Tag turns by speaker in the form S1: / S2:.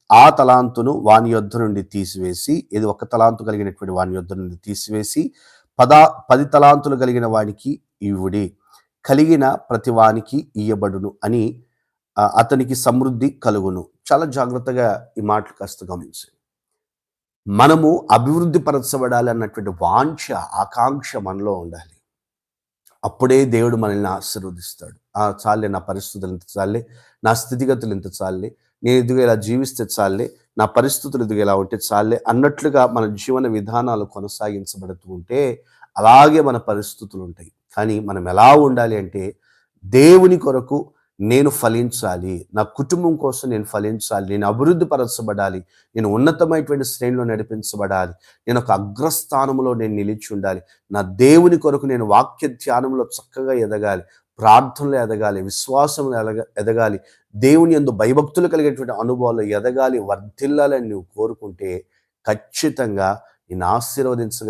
S1: ఆ తలాంతును వాని యొద్ద నుండి తీసివేసి, ఇది ఒక తలాంతు కలిగినటువంటి వాని యొద్ద నుండి తీసివేసి 10 తలాంతులు కలిగిన వానికి ఇవ్వుడి, కలిగిన ప్రతి వానికి ఇయ్యబడును అని అతనికి సమృద్ధి కలుగును. చాలా జాగ్రత్తగా ఈ మాటలు కాస్త గమనించండి. మనము అభివృద్ధి పరచబడాలి అన్నటువంటి వాంఛ, ఆకాంక్ష మనలో ఉండాలి. అప్పుడే దేవుడు మనల్ని ఆశీర్వదిస్తాడు. చాలే, నా పరిస్థితులు ఇంత చాలే, నా స్థితిగతులు ఇంత చాలే, నేను ఇదిగో ఇలా జీవిస్తే చాలే, నా పరిస్థితులు ఇదిగో ఇలా ఉంటే చాలే అన్నట్లుగా మన జీవన విధానాలు కొనసాగించబడుతూ ఉంటే అలాగే మన పరిస్థితులు ఉంటాయి. కానీ మనం ఎలా ఉండాలి అంటే, దేవుని కొరకు నేను ఫలించాలి, నా కుటుంబం కోసం నేను ఫలించాలి, నేను అభివృద్ధి పరచబడాలి, నేను ఉన్నతమైనటువంటి శ్రేణిలో నడిపించబడాలి, నేను ఒక అగ్రస్థానంలో నేను నిలిచి ఉండాలి, నా దేవుని కొరకు నేను వాక్య ధ్యానంలో చక్కగా ఎదగాలి, ప్రార్థనలో ఎదగాలి, విశ్వాసంలో ఎదగాలి, దేవుని యందు భయభక్తులు కలిగేటువంటి అనుభవాలు ఎదగాలి, వర్ధిల్లాలని నువ్వు కోరుకుంటే ఖచ్చితంగా నిన్ను ఆశీర్వదించగలిగే